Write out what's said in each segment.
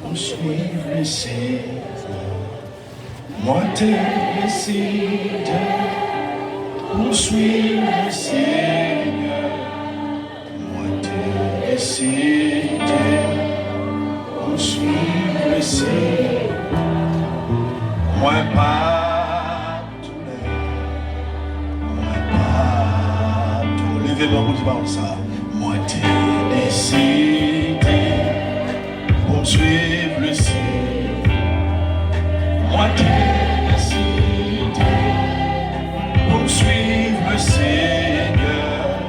pour suivre le Seigneur. Moi t'ai décidé pour suivre le Seigneur. Moi t'ai décidé pour suivre le Seigneur. Moi pas tout moi pas tout. Levez-moi pour dire ça. Moi t'ai décidé pour suivre le Seigneur. Moi t'ai décidé pour suivre le Seigneur.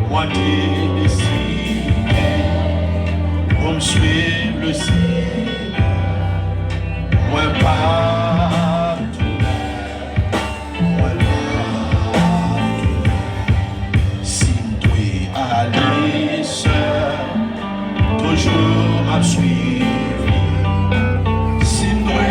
Moi t'ai décidé pour suivre le Seigneur. Moi pas tout moi pas tout. Si m'dois aller seul, toujours m'a suivi. Si m'dois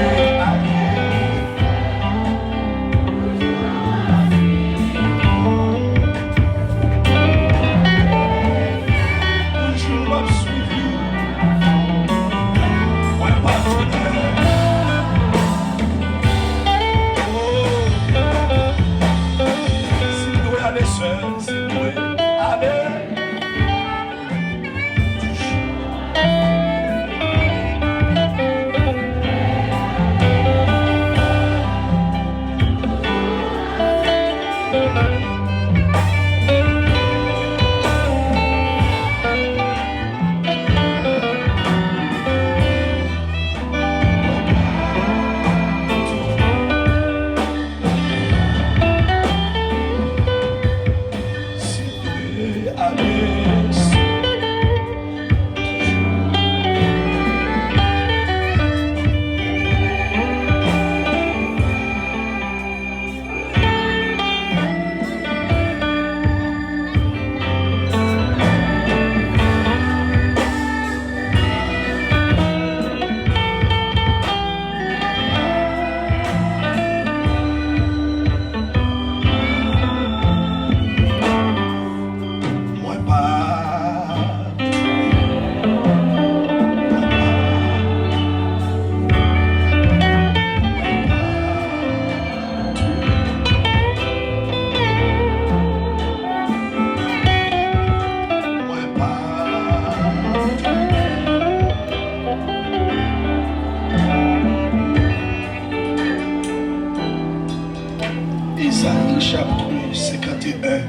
Isaïe chapitre 51,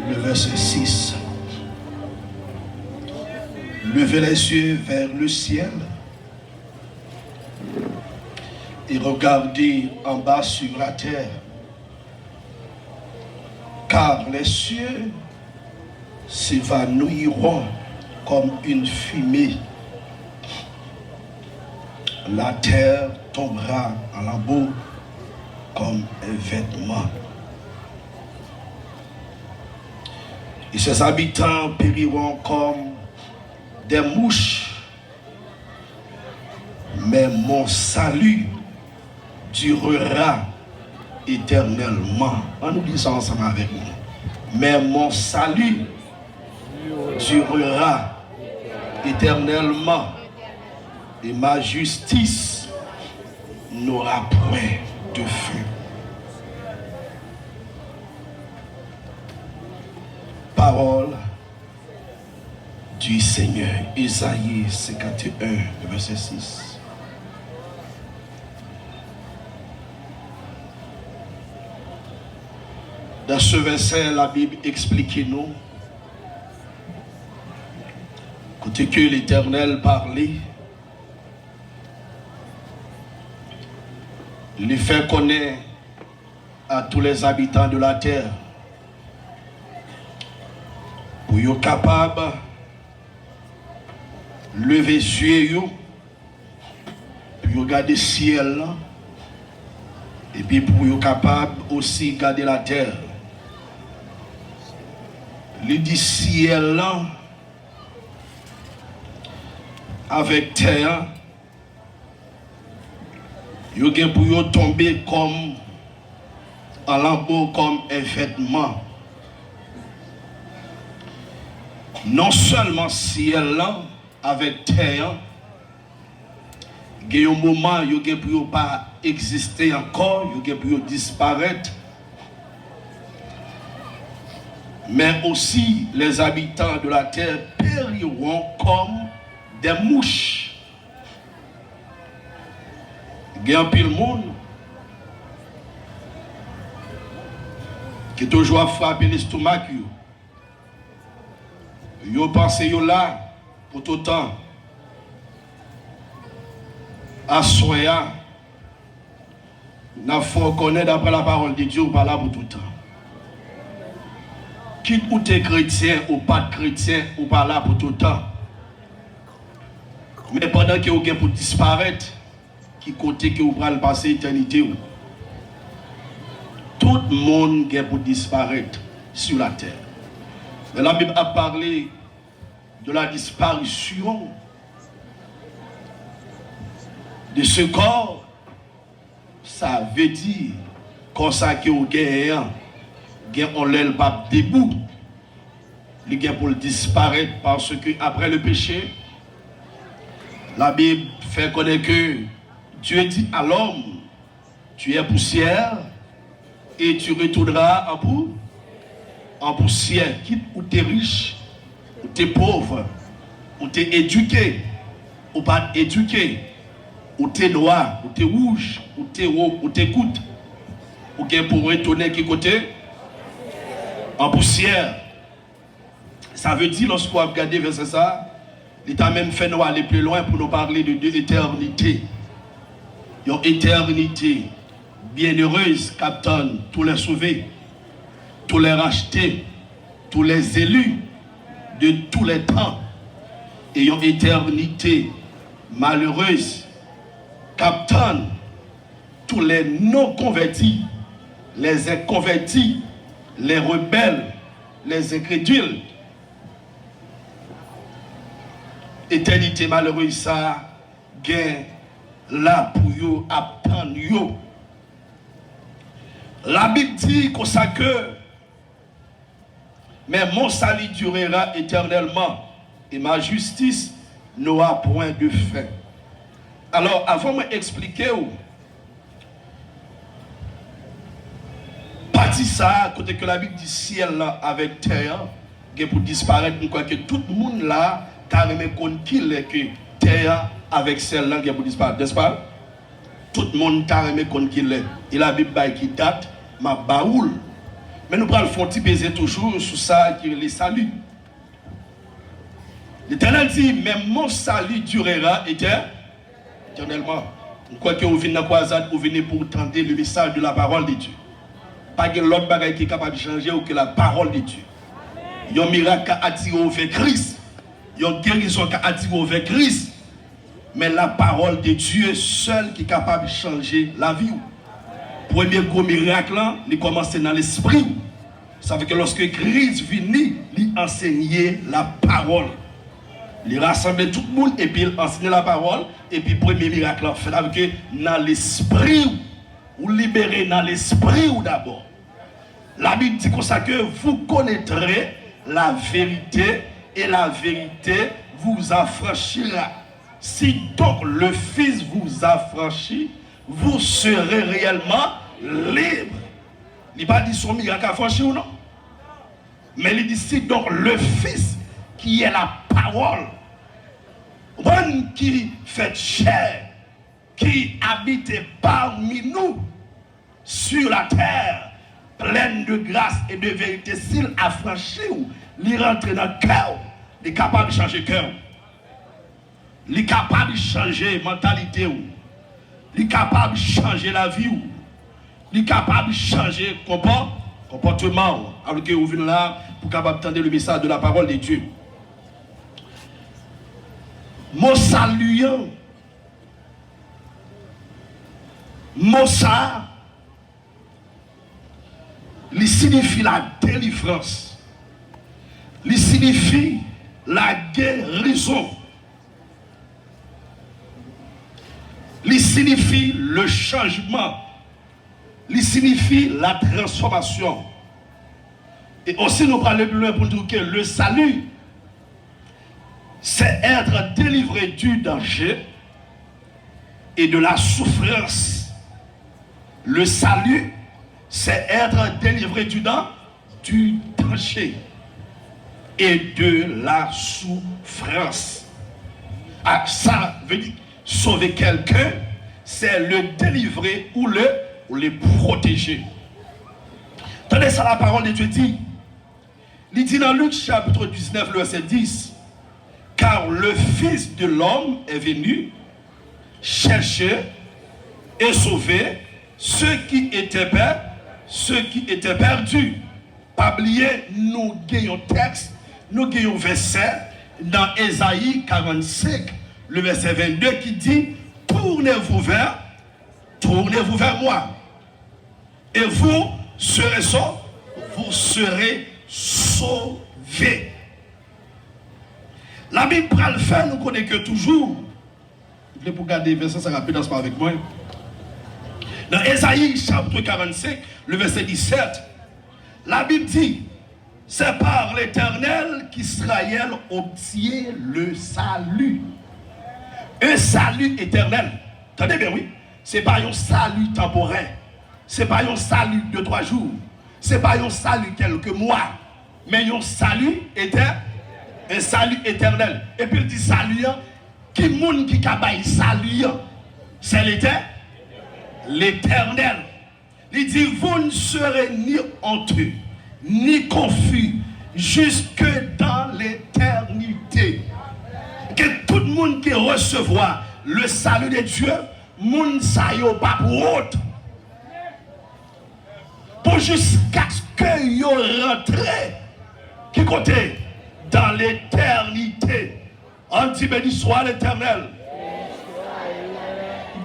le verset 6. Levez les yeux vers le ciel et regardez en bas sur la terre, car les cieux s'évanouiront comme une fumée. La terre tombera en lambeaux comme un vêtement. Et ses habitants périront comme des mouches. Mais mon salut durera éternellement. On nous dit ça ensemble avec nous. Mais mon salut durera éternellement. Et ma justice n'aura point de fin. Parole du Seigneur. Isaïe 51, verset 6. Dans ce verset, la Bible explique-nous côté que l'Éternel parlait, il fait connaître à tous les habitants de la terre pour être capable de lever les yeux pour regarder le ciel et puis pour être capable aussi de garder la terre. Le dit ciel avec terre, vous avez pour tomber comme en lambeau, comme un vêtement. Non seulement ciel avec terre, Il y a un moment, il y a pour pas exister encore, il y a pour disparaître. Mais aussi, les habitants de la terre périront comme des mouches. Il y a un pile monde qui toujours frappé l'estomac. Yo pense yo là pour tout le temps. À soya, il faut connaître d'après la parole de Dieu ou pas là pour tout le temps. Quitte ou t'es chrétien ou pas chrétien ou pas là pour tout le temps. Mais pendant que vous avez pour disparaître, qui côté que vous prenez passer l'éternité, tout le monde est pour disparaître sur la terre. Mais la Bible a parlé de la disparition de ce corps. Ça veut dire qu'on sait que vous avez on l'aile pas debout. Il est pour le disparaître parce que après le péché, la Bible fait connaître que Dieu dit à l'homme, tu es poussière et tu retourneras en poussière. Quitte ou tu es riche, ou tu es pauvre, ou tu es éduqué, ou pas éduqué, ou tu es noir, ou tu es rouge, ou tu es haut, ou tu es coûte, ou tu es pour retourner qui côté? En poussière. Ça veut dire, lorsqu'on a regardé verset ça, il t'a même fait nous aller plus loin pour nous parler de l'éternité. Une éternité bienheureuse, captain, tous les sauvés, tous les rachetés, tous les élus de tous les temps. Et une éternité malheureuse, captain, tous les non-convertis, les inconvertis, les rebelles, les incrédules. Éternité malheureuse, ça, gain là pour yo, attendre yo. La Bible dit qu'on sait que, mais mon salut durera éternellement et ma justice n'aura point de fin. Alors, avant de m'expliquer, partie ça, côté que la Bible dit ciel là avec terre, pour disparaître, nous croyons que tout le monde là, carrément qu'il est que terre avec celle-là qui est pour disparaître, n'est-ce pas? Tout le monde carrément qu'il est. Et la Bible qui date, ma baoul. Mais nous prenons le fond peser toujours sur ça qui est le salut. L'Éternel dit, mais mon salut durera éternellement. Nous croyons que vous venez dans la croisade, vous venez pour entendre le message de la parole de Dieu. Pas que l'autre bagaille qui est capable de changer ou que la parole de Dieu. Il y a un miracle qui a attiré vers Christ. Il y a une guérison qui a attiré vers Christ. Mais la parole de Dieu seul qui est capable de changer la vie. Premier gros miracle, il commence dans l'esprit. Ça veut dire que lorsque Christ vient, il enseignait la parole. Il rassemblait tout le monde et puis il enseignait la parole. Et puis premier miracle, fait avec que dans l'esprit, ou libérez dans l'esprit ou d'abord. La Bible dit comme ça que vous connaîtrez la vérité et la vérité vous affranchira. Si donc le Fils vous affranchit, vous serez réellement libre. Il n'a pas dit son miracle affranchi ou non. Mais il dit si donc le Fils qui est la parole, qui fait chair, qui habite parmi nous sur la terre, pleine de grâce et de vérité, s'il affranchit ou il rentre dans le cœur, il est capable de changer le cœur. Il est capable de changer la mentalité. Il est capable de changer la vie. Il est capable de changer le comportement. Alors que vous venez là pour capable d'entendre le message de la parole de Dieu. Mon saluant, mon ça, il signifie la délivrance. Il signifie la guérison. Il signifie le changement. Il signifie la transformation. Et aussi nous parlons plus loin pour dire que le salut, c'est être délivré du danger et de la souffrance. Le salut, c'est être délivré du danger et de la souffrance. Ah, ça veut dire sauver quelqu'un, c'est le délivrer ou le protéger. Tenez ça, la parole de Dieu dit. Il dit dans Luc chapitre 19, verset 10, car le Fils de l'homme est venu chercher et sauver ceux qui étaient perdus. Pas oublier, nous gagnons texte, nous gagnons verset dans Ésaïe 45, le verset 22 qui dit, tournez-vous vers moi, et vous serez sauvés. La Bible prend le fait, nous connaissons que toujours. Pour garder verset, ça rapide ensemble avec moi. Dans Ésaïe chapitre 45, le verset 17, la Bible dit, c'est par l'Éternel qu'Israël obtient le salut. Un salut éternel. Attendez bien, oui. Ce n'est pas un salut temporaire. Ce n'est pas un salut de 3 jours. Ce n'est pas un salut quelques mois. Mais un salut éternel. Un salut éternel. Et puis il dit salut, qui moun qui kabaye salut, c'est l'éternel. Il dit, vous ne serez ni honteux, ni confus, jusque dans l'éternité. Que tout le monde qui recevra le salut de Dieu, moun sa yo pas pour autre. Pour jusqu'à ce que yo rentre, qui côté dans l'éternité. On dit béni soit l'Éternel.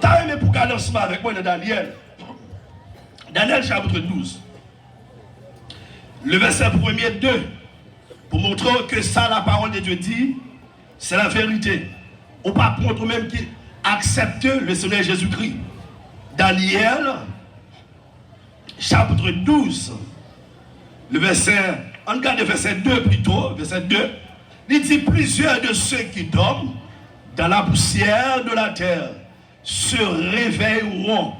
T'as aimé pour garder ensemble avec moi dans Daniel. Daniel chapitre 12. Le verset 1er 2. Pour montrer que ça, la parole de Dieu dit, c'est la vérité. Ou pas pour montrer même qui accepte le Seigneur Jésus-Christ. Daniel chapitre 12. Le verset, on regarde le verset 2 plutôt, verset 2. Il dit, plusieurs de ceux qui dorment dans la poussière de la terre se réveilleront,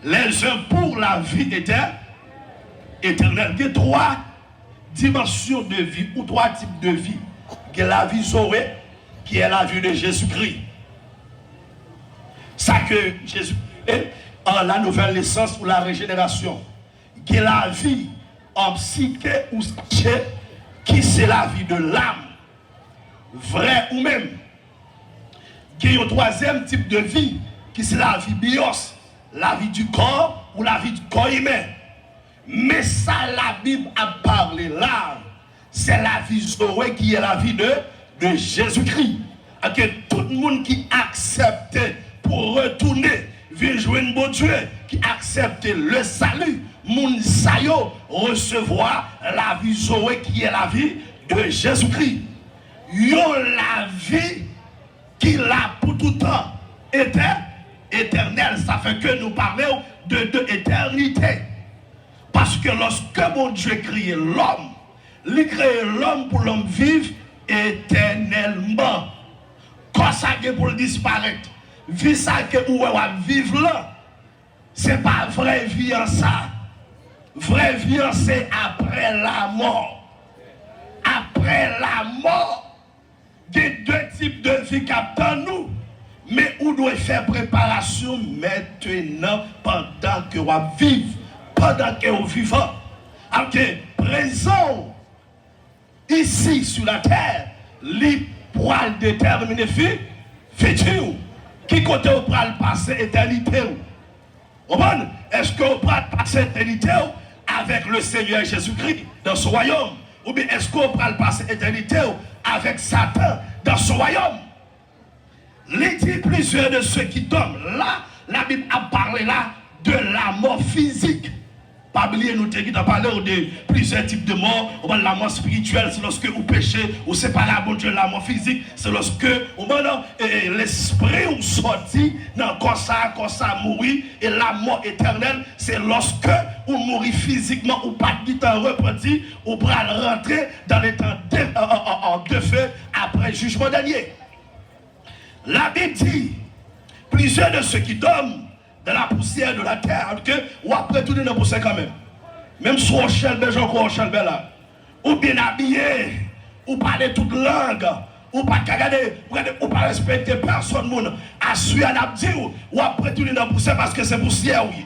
les uns pour la vie éternelle. Il y a 3 dimensions de vie ou 3 types de vie. Il y a la vie Zoé, qui est la vie de Jésus-Christ. Ça que Jésus est en la nouvelle naissance ou la régénération. Il y a la vie en psyché ou psyché, qui c'est la vie de l'âme, vrai ou même. Il y a un 3e type de vie, qui c'est la vie bios, la vie du corps ou la vie du corps humain. Mais ça, la Bible a parlé là, c'est la vie Zoé qui est la vie de Jésus-Christ. Et que tout le monde qui accepte pour retourner, vient jouer un bon Dieu, qui accepte le salut, moun sayo recevoir la vie Zoé qui est la vie de Jésus-Christ. Yo la vie qui l'a pour tout temps éternel. Ça fait que nous parlons de éternité. Parce que lorsque mon Dieu crée l'homme, il crée l'homme pour l'homme vivre éternellement. Quand ça est pour disparaître, vie ça que vous vivre là, c'est pas vraie vie en ça. Vraie vie, c'est après la mort. Après la mort, il y a 2 types de vie qui attendent nous. Mais on doit faire préparation maintenant pendant que vous vivez, pendant que vous vivez. Alors que présent, ici sur la terre, les poils déterminés futur. Qui côté vous pouvez passer éternité? Est-ce que vous pouvez passer éternité avec le Seigneur Jésus-Christ dans ce royaume? Ou bien est-ce qu'on peut passer éternité avec Satan dans ce royaume? Les dit plusieurs de ceux qui tombent là, la Bible a parlé là de la mort physique. Pas oublier, nous avons parlé de plusieurs types de morts. La mort spirituelle, c'est lorsque vous péchez, ou séparez à bon Dieu. La mort physique, c'est lorsque l'esprit vous sortit dans le corps ça mourit. Et la mort éternelle, c'est lorsque vous mourrez physiquement ou pas du temps repenti, ou pour rentrer dans les temps de feu après le jugement dernier. La Bible dit Plusieurs de ceux qui dorment dans la poussière de la terre, ou après tout dans la poussière quand même. Même si on chèle, là, ou bien habillé, ou parler toute langue, ou pas regarder, ou pas respecter personne, assurer à dire, ou après tout dans la poussière parce que c'est poussière, oui.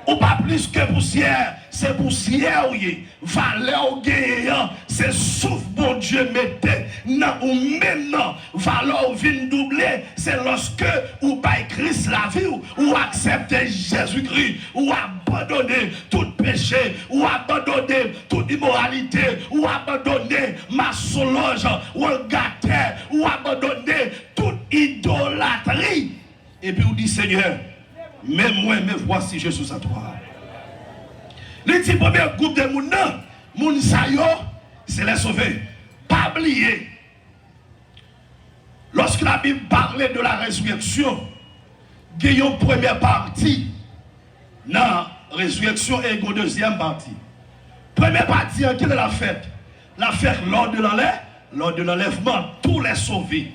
Ou pas plus que poussière, c'est poussière, oui. Valeur gagnant, c'est souffle, bon Dieu, mettez, non, ou même non, valeur vient doubler, c'est lorsque ou pas Christ la vie, ou accepter Jésus-Christ, ou abandonner tout péché, ou abandonner toute immoralité, ou abandonner maçonnerie, ou gâter, ou abandonner toute idolâtrie. Et puis vous dites, Seigneur, mais moi, mais voici Jésus à toi. Le petit premier groupe de moun sayo, c'est les sauvés. Pas oublier. Lorsque la Bible parlait de la résurrection, il y a une première partie. Dans la résurrection et une deuxième partie. Première partie, quelle est la fête? La fête lors de l'enlèvement, tous les sauvés.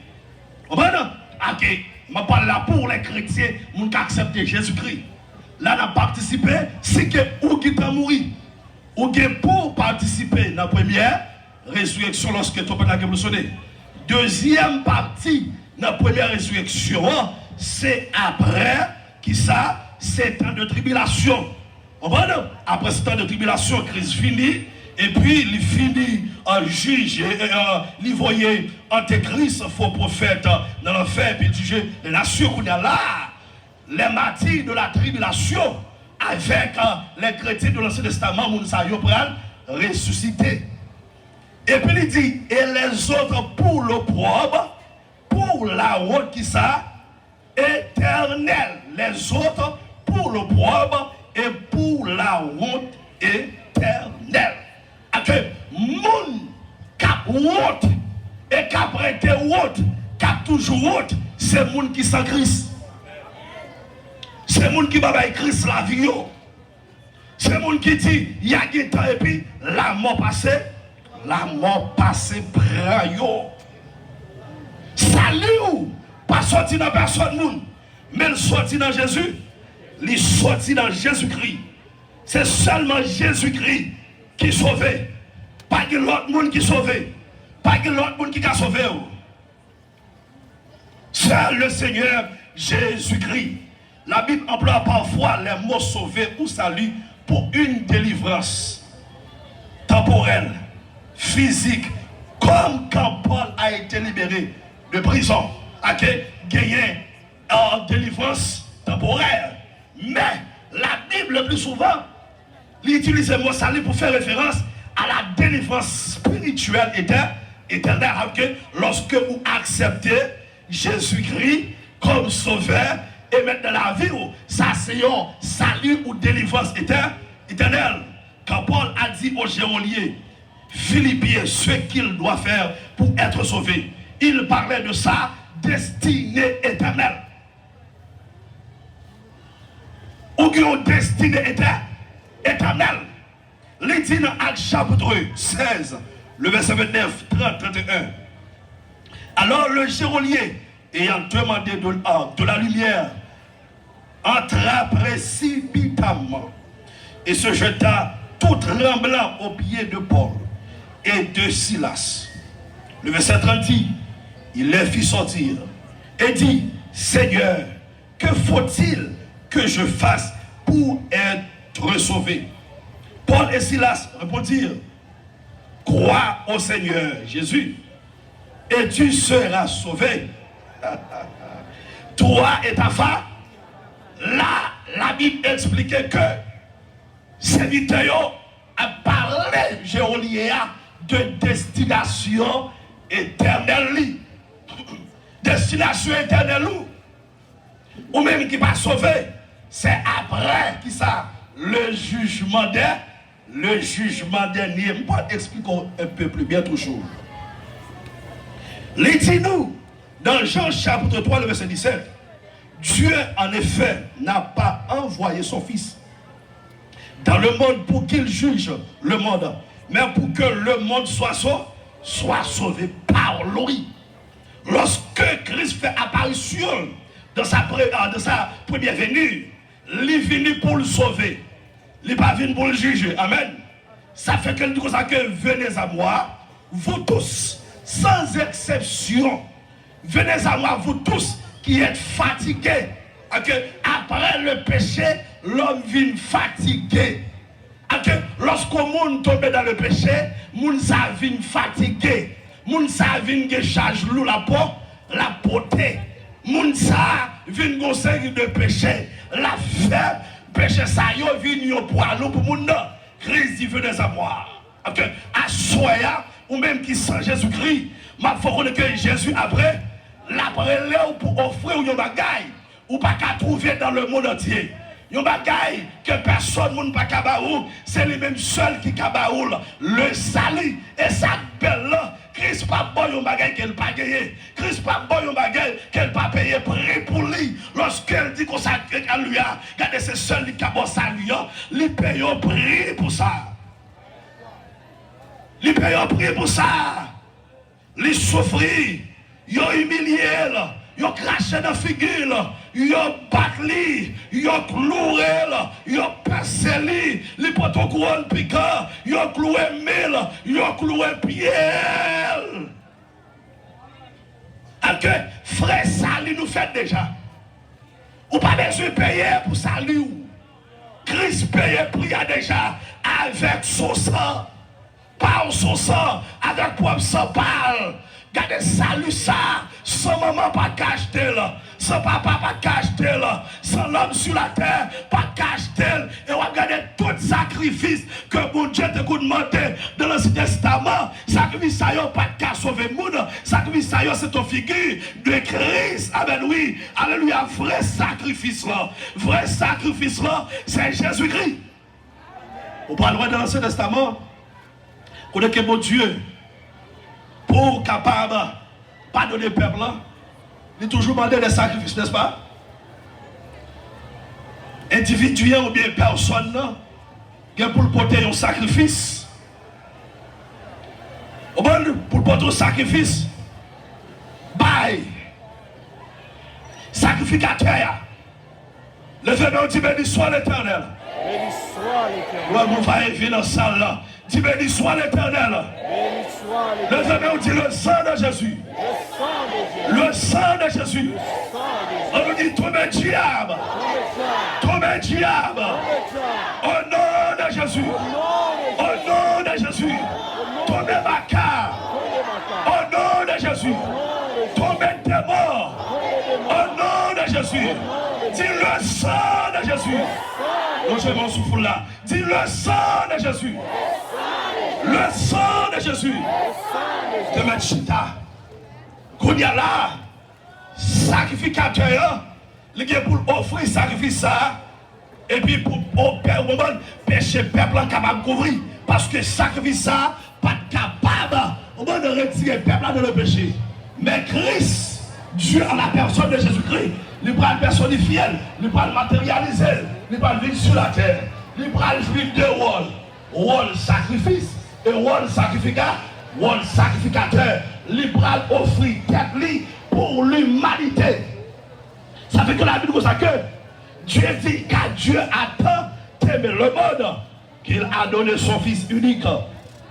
Vous comprenez? Ok. Je parle là pour les chrétiens qui acceptent Jésus-Christ. Là, on a participé, c'est que ou qui t'a mouru, ou qui pour participer dans la première résurrection lorsque tu as sonné. Deuxième partie dans la première résurrection, c'est après qui ça, c'est temps de tribulation. Après ce temps de tribulation, Christ finit. Et puis, il finit en juge, il voyait Antéchrist, faux prophète, dans l'enfer, puis il jugeait les nations qu'on a là, les martyrs de la tribulation, avec les chrétiens de l'Ancien Testament, Mounsa Yopral, ressuscité. Et puis il dit, et les autres pour l'opprobre, pour la honte qui ça, éternelle. Les autres pour l'opprobre et pour la honte éternelle. Que moun cap honte et cap rete honte, cap toujours honte, c'est moun qui sans Christ. C'est moun qui va Christ la vie. C'est moun qui dit il y a des temps et puis la mort passée prend yo. Salut pas sorti dans personne moun, mais il sorti dans Jésus, il sorti dans Jésus-Christ. C'est seulement Jésus-Christ qui sauve. Pas que l'autre monde qui sauve. Pas que l'autre monde qui a sauvé. Seul le Seigneur Jésus-Christ. La Bible emploie parfois les mots sauver ou salut pour une délivrance temporelle, physique, comme quand Paul a été libéré de prison, a gagné en délivrance temporaire. Mais la Bible le plus souvent, il utilise le mot salut pour faire référence à la délivrance spirituelle éternelle. Lorsque vous acceptez Jésus-Christ comme sauveur et mettre dans la vie, ça c'est un salut ou délivrance éternelle. Quand Paul a dit aux geôliers, Philippiens, ce qu'il doit faire pour être sauvé, il parlait de sa destinée éternelle. Ou une destinée éternelle. Il dit dans Actes chapitre 16, le verset 29, 30, 31. Alors le geôlier, ayant demandé de la lumière, entra précipitamment et se jeta tout tremblant aux pieds de Paul et de Silas. Le verset 30 dit, il les fit sortir et dit, Seigneur, que faut-il que je fasse pour être sauvé? Paul et Silas répondirent, crois au Seigneur Jésus et tu seras sauvé. Toi et ta femme. Là, la Bible expliquait que serviteur a parlé, geôlier, de destination éternelle. Destination éternelle. Ou même qui va sauver, c'est après qui ça, le jugement dernier. Je vais expliquer un peu plus bien toujours. Les dit-nous, dans Jean chapitre 3, le verset 17, Dieu en effet n'a pas envoyé son Fils dans le monde pour qu'il juge le monde, mais pour que le monde soit sauvé par lui. Lorsque Christ fait apparition dans sa première venue, il est venu pour le sauver. Il n'est pas venu pour le juger. Amen. Ça fait que le dit comme ça que venez à moi, vous tous, sans exception. Venez à moi, vous tous qui êtes fatigués. Après le péché, l'homme vient fatigué. Lorsqu'au monde tombe dans le péché, moun sa vient fatigué. Moun sa vient de charge lourd la beauté. Moun sa vient de série de péché. La faible péché ça yo vient pour nous pour moun nan. Christ dit venez à moi. À soya ou même qui sans Jésus-Christ, ma faut connaître que Jésus après pour offrir un bagage ou pas qu'à trouver dans le monde entier. Un bagage que personne ne peut pas c'est les mêmes seuls qui kabaoul le salut et ça belle là. Christ pas bon un bagage qu'elle pas gagné. Christ pas bon un bagage qu'elle pas payé prix pour lui. Lorsqu'elle dit qu'on s'accroche à lui, regardez c'est seul qui a bon salut, il paye un prix pour ça. Il paye un prix pour ça. Il souffre, il a humilié, il a craché dans la figure, il a battu, il a cloué, il a percé, il a porté un couronne piquant, il a cloué mille, il a cloué pierre. Ok, frère, ça nous fait déjà. Ou pas besoin de payer pour salut. Christ paye prix déjà avec son sang. Par son sang, avec propre sang parle. Gardez salut ça, sans maman pas cacheté là, sans papa pas cacheté là, sans l'homme sur la terre pas cacheté. Et on regarde tout sacrifice que mon Dieu te demandé dans l'Ancien Testament. Sacrifice ça n'a pas qu'à sauver le monde. Sacrifice ça c'est ton figure de Christ. Amen, oui. Alléluia. Vrai sacrifice là, c'est Jésus-Christ. On parle de l'Ancien Testament. On est que mon Dieu, pour capable de pardonner le peuple, il a toujours demandé des sacrifices, n'est-ce pas? Individuel ou bien personne, pour porter un sacrifice. Pour porter un sacrifice, bye. Sacrificateur. Levez-nous, dit béni soit l'Éternel. Béni soit l'Éternel. Vous va venir dans la salle là. Dis béni soit l'Éternel. Levez-nous, dit le sang de Jésus. Le sang de Jésus. On nous dit tombez diable. Tombez diable. Au nom de Jésus. Au nom de Jésus. Tombez Baka. Au nom de Jésus. Tombez démon. Au nom de Jésus. Dis le sang de Jésus. Non, j'ai mon souffle là. Dis le sang de Jésus. Le sang de Jésus. De mettre chita. Qu'on y a là, sacrificateur, il est pour offrir sacrifice ça. Et puis pour péché peuple capable de couvrir. Parce que sacrifice ça, pas capable de retirer le peuple dans le péché. Mais Christ, Dieu en la personne de Jésus-Christ, il va le personnifier, il va le matérialiser, il va le vivre sur la terre, il va le vivre deux rôles. Rôle sacrifice et rôle sacrificateur. Il va offrir tête pour l'humanité. Ça fait que la Bible dit que Dieu dit qu'à Dieu a tant aimé le monde qu'il a donné son Fils unique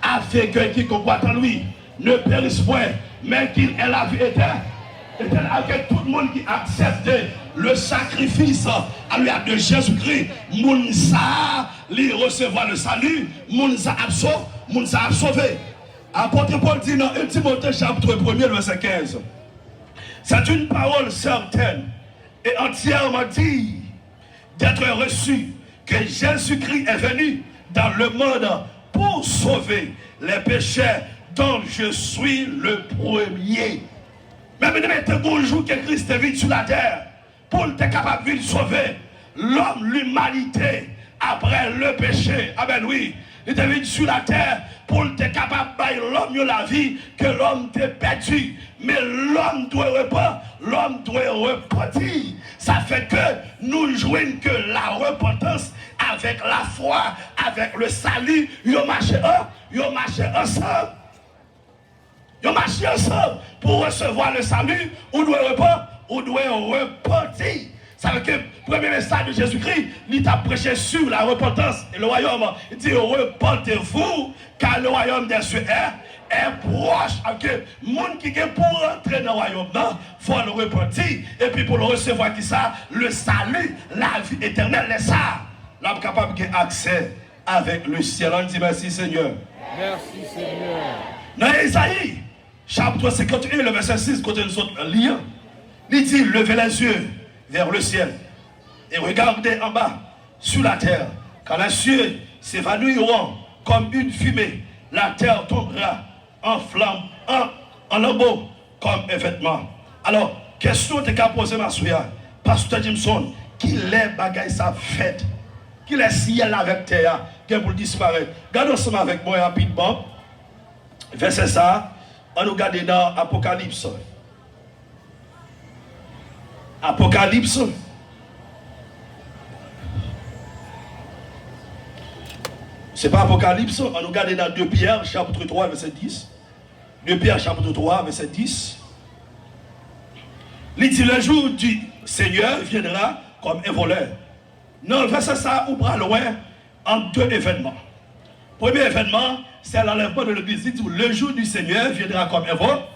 afin que quiconque croit en lui ne périsse point, mais qu'il ait la vie éternelle. Avec tout le monde qui accepte le sacrifice de Jésus-Christ, Mounsa lui recevoir le salut, Mounsa a sauvé. Apôtre Paul dit dans 1 Timothée chapitre 1er verset 15. C'est une parole certaine et entièrement dit d'être reçu que Jésus-Christ est venu dans le monde pour sauver les pécheurs dont je suis le premier. Même il jour que Christ est venu sur la terre pour être capable de sauver l'homme, l'humanité après le péché. Amen, oui. Il est venu sur la terre pour être capable de faire l'homme la vie que l'homme t'est perdu. Mais l'homme doit repentir. Ça fait que nous jouons que la repentance avec la foi, avec le salut, ils marchent ensemble. Ils marchent ensemble pour recevoir le salut. On doit on doit repentir. Ça veut dire que le premier message de Jésus-Christ, il t'a prêché sur la repentance et le royaume. Il dit repentez-vous, car le royaume des cieux est proche. Les gens qui sont pour entrer dans le royaume, il faut le repentir. Et puis pour le recevoir, qui ça? Le salut, la vie éternelle, c'est ça. Là, capable d'avoir accès avec le ciel. On dit merci Seigneur. Merci Seigneur. Dans Isaïe, chapitre 51, le verset 6, côté nous autres liens, il dit levez les yeux vers le ciel et regardez en bas sur la terre, quand les cieux s'évanouiront comme une fumée, la terre tombera en flamme, en lambeaux comme un vêtement. Alors, question que tu as posée ma soeur, Pasteur Jimson, qui les bagailles ça fait, qui les ciel avec terre, qui pour disparaître. Regardez ensemble avec moi rapidement, verset ça, on nous regarde dans Apocalypse. Apocalypse. C'est pas Apocalypse, on nous regarde dans 2 Pierre, chapitre 3, verset 10. 2 Pierre, chapitre 3, verset 10. Il dit, le jour du Seigneur viendra comme un voleur. Non, le verset ça, on prend loin en 2 événements. Premier événement, c'est l'enlèvement de l'église. Il dit, le jour du Seigneur viendra comme un voleur.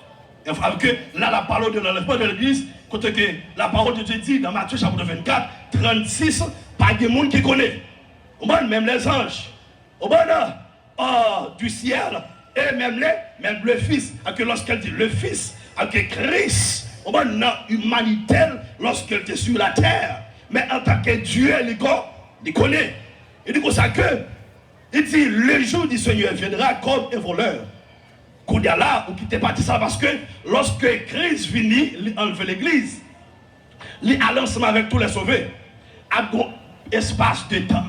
Là, la parole de l'enlèvement de l'église, côté que la parole de Dieu dit dans Matthieu chapitre 24, 36, pas de monde qui connaît. Même les anges, du ciel, et même le Fils, lorsqu'elle dit le Fils, avec Christ, dans l'humanité, lorsqu'elle était sur la terre, mais en tant que Dieu, il connaît. Il dit comme ça que, il dit, le jour du Seigneur viendra comme un voleur. Qu'on y a là, ou qui t'est parti ça, parce que lorsque Christ finit, il enlève l'église, il allait ensemble avec tous les sauvés, à un espace de temps,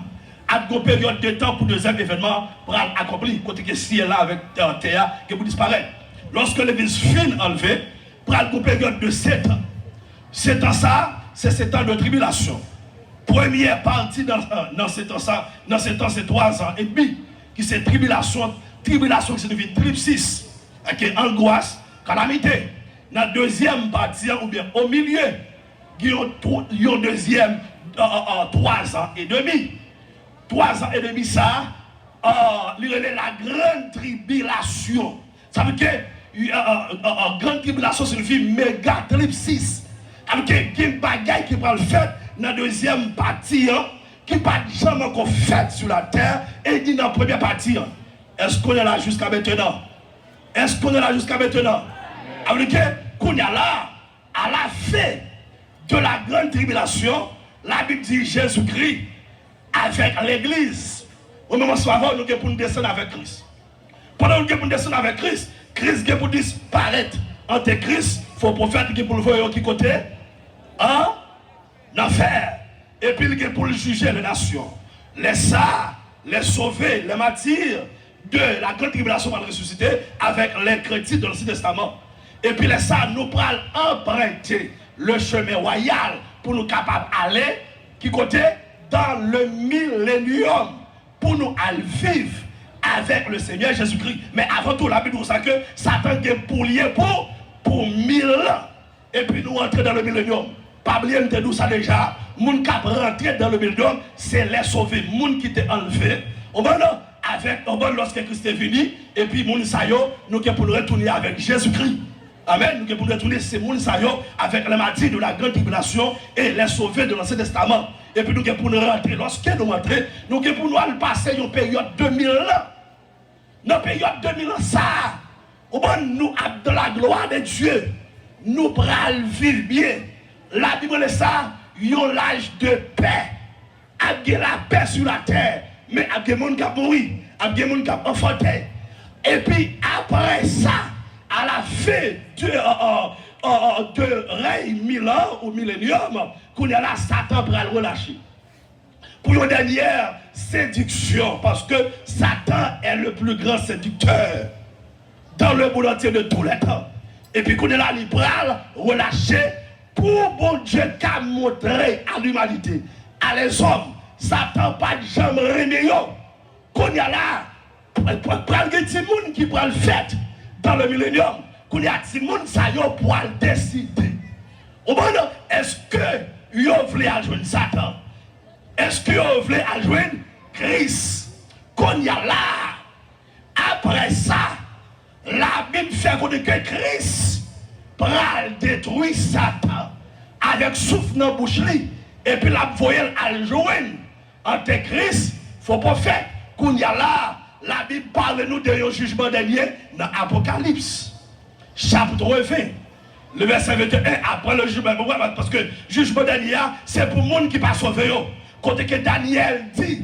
à une période de temps pour deuxième événement pour accomplir, côté que si elle là avec terre, que vous disparaître. Lorsque l'église finit enlevée, pour une période de 7 ans. 7 ans ça, c'est 7 ans de tribulation. Première partie dans 7 ans ça, dans 7 ans c'est 3 ans et demi, qui c'est tribulation qui signifie tripsis. Avec angoisse, calamité. Dans la deuxième partie, ou bien au milieu, il y a un deuxième 3 ans et demi. 3 ans et demi, ça, il y a la grande tribulation. Ça veut dire que grande tribulation signifie méga tripsis. Avec un bagaille qui va le faire dans la deuxième partie, qui ne va jamais encore fait sur la terre, et dit dans la première partie. Est-ce qu'on est là jusqu'à maintenant? Est-ce qu'on est là jusqu'à maintenant? Avec qu'on est là, à la fin de la grande tribulation, la Bible dit Jésus-Christ avec l'église. Au moment où nous avons pour nous descendre avec Christ. Pendant que nous pour descendre avec Christ, Christ est pour disparaître. Entre Christ, il faut prophète qui pour le voir qui côté? En enfer. Et puis il est pour le juger les nations. Les ça, les sauver, les martyrs de la grande tribulation va ressusciter avec les chrétiens de l'Ancien Testament. Et puis les ça nous pral emprunter le chemin royal pour nous capables d'aller qui côté dans le millénium pour nous aller vivre avec le Seigneur Jésus-Christ. Mais avant tout, la Bible nous dit que Satan est pour lier pour 1000 ans. Et puis nous rentrer dans le millénium. Pas oublier nous ça déjà. Moun qui rentrer dans le millénium, c'est les sauvés. Moun qui étaient enlevés. Avec lorsque Christ est venu, et puis moun sayo, nous qui pour nous retourner avec Jésus-Christ. Amen. Nous qui pour nous retourner, c'est moun sayo avec les martyrs de la grande tribulation et les sauvés de l'Ancien Testament. Et puis nous qui pour nous rentrer, lorsque nous rentrons, nous qui pour nous aller passer une période 2000 ans. Dans la période 2000 ans, ça, nous dans la gloire de Dieu, nous prenons vivre bien. La Bible est ça, il y a l'âge de paix. Il y a la paix sur la terre. Mais il y a des gens qui ont mouru, il y a des gens qui ont enfanté. Et puis après ça, à la fin de règne 1000 ans ou millénium, qu'on y a là, Satan va le relâcher. Pour une dernière séduction, parce que Satan est le plus grand séducteur dans le monde entier de tous les temps. Et puis qu'on est là, il va relâcher pour bon Dieu qu'a montré à l'humanité, à les hommes. Satan pas jamais remis. Qu'on y a là, prendre des gens qui prennent le fait dans le millénium, qu'on y a des gens qui pour décider. Est-ce que vous voulez joindre Satan? Est-ce que vous voulez joindre Christ? Qu'on y a là, après ça, la Bible fait que Christ pral détruire Satan avec souffle dans la bouche et puis la voyelle à le joindre entre Christ. Il ne faut pas faire qu'on y a là, la Bible parle nous de un jugement dernier dans Apocalypse, chapitre 20. Le verset 21, après le jugement, parce que le jugement dernier, c'est pour les gens qui ne sont pas sauvés. Quand Daniel dit,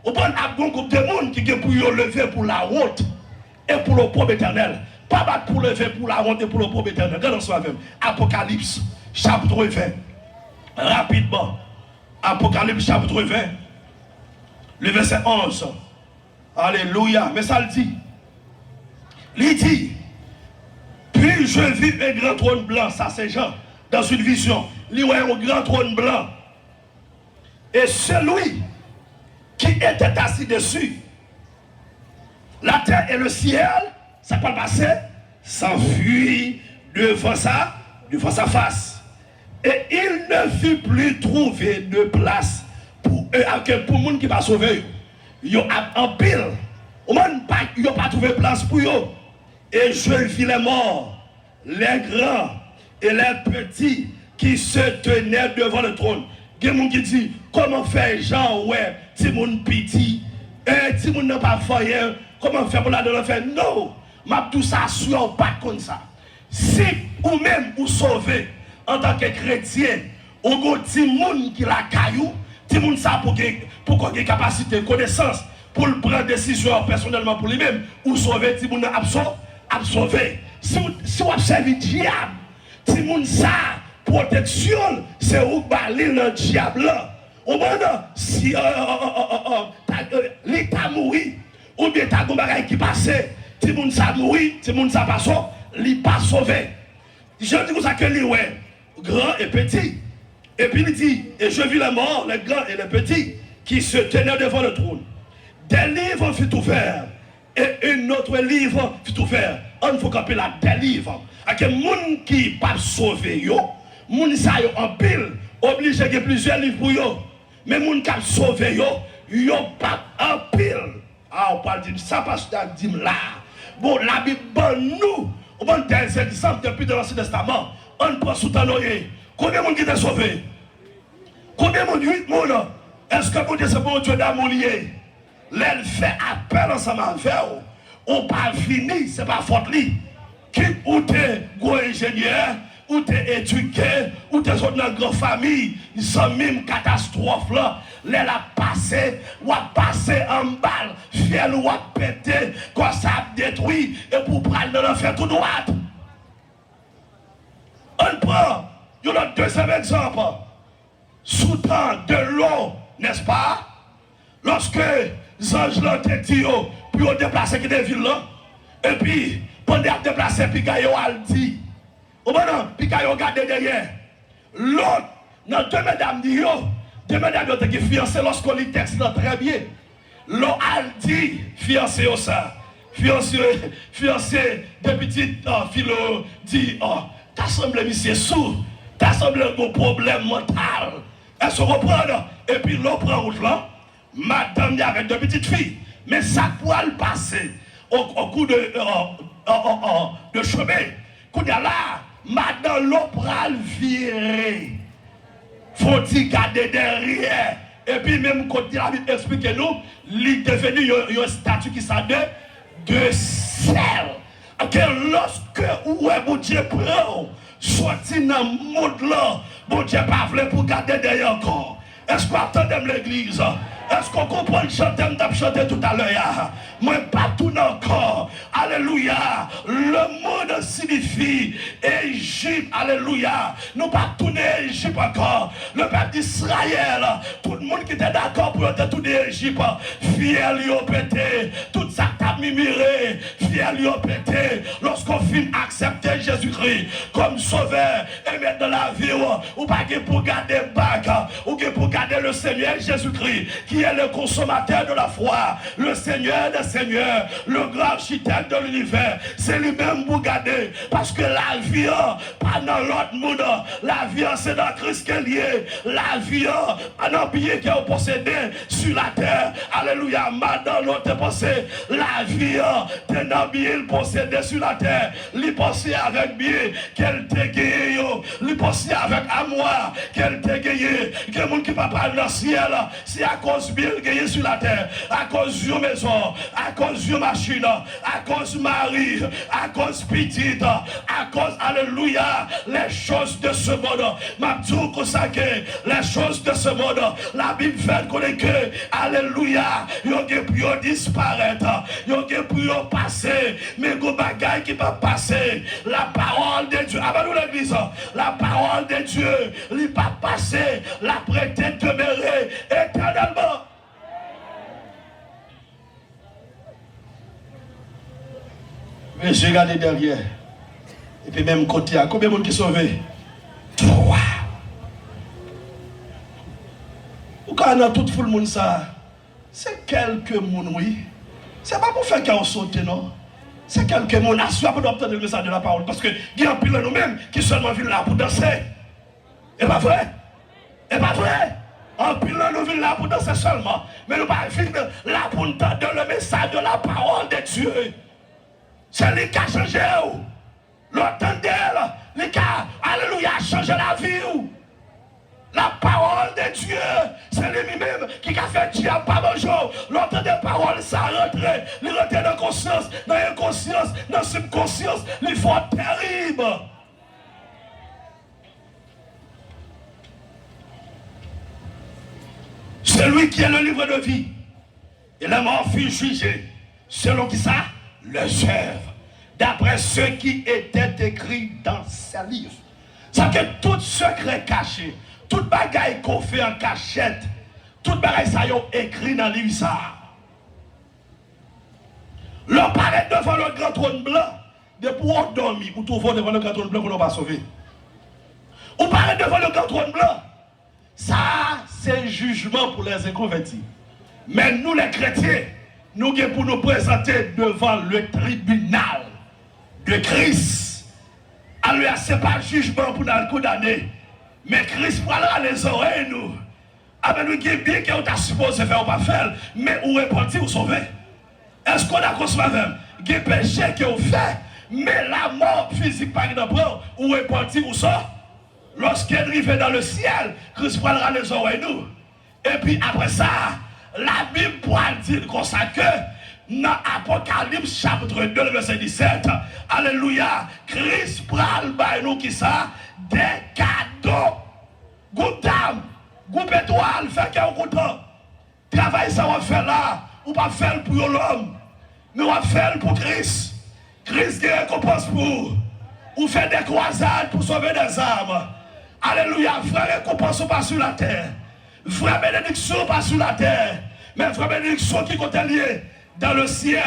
on prend un groupe de monde qui est pour lever pour la honte et pour le pauvre éternel. Pas battre pour lever pour la honte et pour le pauvre éternel. Regardons ça même. Apocalypse, chapitre 20. Rapidement. Apocalypse, chapitre 20. Le verset 11. Alléluia. Mais ça le dit. Il dit, puis je vis un grand trône blanc. Ça c'est Jean. Dans une vision. Il y a un grand trône blanc. Et celui qui était assis dessus, la terre et le ciel, ça peut passer, s'enfuit devant sa face. Et il ne fut plus trouvé de place pour eux, pour le monde qui va sauver. Ils ont en pile. Ils n'ont pas trouvé de place pour eux. Et je vis les morts, les grands et les petits qui se tenaient devant le trône. Il y a des gens qui disent, comment faire Jean, ouais, si mon petit, si mon n'a pas fait, comment faire pour la donner faire? Non, m'a tout ça sur pas comme ça. Si ou même vous sauvez en tant que chrétien, ou go ti moun qui la caillou, ti moun ça pour qu'on ait capacité, connaissance, pour prendre décision personnellement pour lui-même, ou sauver ti moun absorber. Si vous observez le diable, ti moun ça protection, c'est où baler le diable. Au moment si l'état mourit, ou bien t'as un qui passe, ti moun ça mourit, ti moun ça passe, il pas sauvé. Je dis ça que lui ouais, grand et petit. Et puis il dit, et je vis les morts, les grands et les petits, qui se tenaient devant le trône. Des livres furent ouverts, et un autre livre fut ouvert. On faut camper là des livres. À quel monde qui pas sauvé yo, moun sa yo en pile, obligé de plusieurs livres pour yo. Mais moun qui sauvé yo pas en pile. Ah, on parle de ça parce que dit là. Bon, la Bible nous, on prend des exemples depuis l'Ancien Testament. On prend sous tanoyer. Combien de monde qui est sauvé? Combien de monde? 8 monde. Est-ce que vous dites c'est pour Dieu d'amour lié? L'elle fait appel ensemble avec vous. On pas fini, c'est pas faute li. Qui ou t'es gros ingénieur, ou t'es éduqué, ou t'es dans une grande famille, ils ont même catastrophe là. L'elle a passé, ou a passé en balle, fiel ou a pété, quand ça a détruit, et pour prendre dans l'enfer tout droit. On prend, il y a un deuxième exemple. Sous temps de l'eau, n'est-ce pas? Lorsque les anges l'ont dit, puis on déplace qui des villes là, et puis, pendant qu'ils déplacent, puis ils ont dit, puis ils ont regardé derrière. L'autre, dans deux mesdames qui fiancées lorsqu'on lit texte là très bien. L'autre a dit, fiancé au ça. Fiancé, des petites filles dit, oh, t'as semblé monsieur sourd, t'as semblé un problème mental. Elle se reprend, et puis l'autre prend route là. Madame y avec deux petites filles. Mais ça pourra le passer au coup de chemin. Quand il y a là, madame l'opéra virer. Faut-il garder derrière. Et puis même quand il a expliqué nous, il est devenu un statut qui s'appelle de sel. Que lorsque mon Dieu prend, sorti dans le monde là, mon Dieu pas voulu pour garder derrière encore. Est-ce qu'on attend l'église? Est-ce qu'on comprend le chanter, chanter tout à l'heure? Moi, pas tout encore. Alléluia. Le monde signifie Égypte. Alléluia. Nous pas tourner Égypte encore. Le peuple d'Israël, tout le monde qui était d'accord pour tourner Égypte, fiel, pété, tout ça. t'a miméré, fier lui a pété, lorsqu'on finit accepter Jésus-Christ comme sauveur et mettre dans la vie, ou pas pour garder bac, ou pour garder le Seigneur Jésus-Christ, qui est le consommateur de la foi, le Seigneur des Seigneurs, le grand architecte de l'univers. C'est lui-même pour garder, parce que la vie, pas dans l'autre monde, la vie, c'est dans Christ qui est lié. La vie, pas dans billet qui est possédé sur la terre. Alléluia, madame, l'autre pensée. La vie, t'es dans billet possédé sur la terre. Lui pensé avec billet qu'elle t'a gagné, lui pensé avec amour qu'elle t'a gagné. Que le monde qui va pas dans le ciel, c'est à cause bien gagné sur la terre, à cause de maison, à cause de machine, à cause de mari, à cause petite, à cause, alléluia, les choses de ce monde. Ma tout consacré, les choses de ce monde. La Bible fait connaître que, alléluia, il y a pour disparaître, il y a pour passer, mais il y a des bagailles qui peuvent passer. La parole de Dieu, avant nous l'église, la parole de Dieu, il ne pas passer, la prêter demeurer éternellement. Mais j'ai regardé derrière. Et puis même côté, combien de monde qui sont sauvés? 3. Ou quand on a tout le monde ça, c'est quelques monde, oui. C'est pas pour faire qu'on saute, non. C'est quelques monde assuré pour obtenir le message de la parole. Parce que il y a un pile de nous-mêmes qui seulement viennent là pour danser. Et pas vrai? Et pas vrai? En pile de nous viennent là pour danser seulement. Mais nous pas venir là pour entendre le message de la parole de Dieu. C'est lui qui a changé. L'entendez, lui qui a, alléluia, changé la vie. La parole de Dieu, c'est lui-même qui a fait Dieu pas bonjour. L'entendez parole, ça rentre. Il rentre dans la conscience, dans l'inconscience, dans la subconscience. Il faut terrible. C'est lui qui est le livre de vie. Et la mort fut jugée. Selon qui ça? Les œuvres. D'après ce qui était écrit dans ces livres. C'est que tout secret caché, toute bagaille qu'on fait en cachette, toute bagaille ça y est écrit dans le livre ça. L'on paraît devant le grand trône blanc, de pour dormir, ou trouver devant le grand trône blanc qu'on n'a pas sauvé. On paraît devant le grand trône blanc. Ça, c'est jugement pour les inconvertis. Mais nous les chrétiens, nous sommes pour nous présenter devant le tribunal de Christ. Alors, ce n'est pas jugement pour nous condamner. Mais Christ prendra les oreilles, nous. Avec nous, qui bien qu'on t'a supposé faire ou pas faire, mais où est parti ou sauver? Est-ce qu'on a consommé même? Il y a péché qu'on fait, mais la mort physique, par exemple, où est parti ou ça? Lorsqu'il arrive dans le ciel, Christ prendra les oreilles, nous. Et puis après ça, la Bible pourra dire comme ça que dans Apocalypse chapitre 2, verset 17, alléluia, Christ prend nous qui ça, des cadeaux. Goutte d'âme, goutte étoile, fait qu'il y a un content. Travail ça va faire là, ou pas faire pour l'homme, mais on va faire pour Christ. Christ qui récompense pour, ou faire des croisades pour sauver des âmes. Alléluia, frère récompense pas sur la terre. Vraie bénédiction pas sur la terre, mais vraie bénédiction qui compte liée dans le ciel.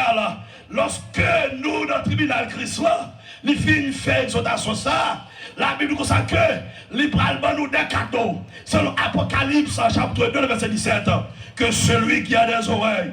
Lorsque nous, dans le tribunal Christ, les filles fait exhortation ça, la Bible dit que les bras nous des cadeaux. Selon Apocalypse chapitre 2, verset 17, que celui qui a des oreilles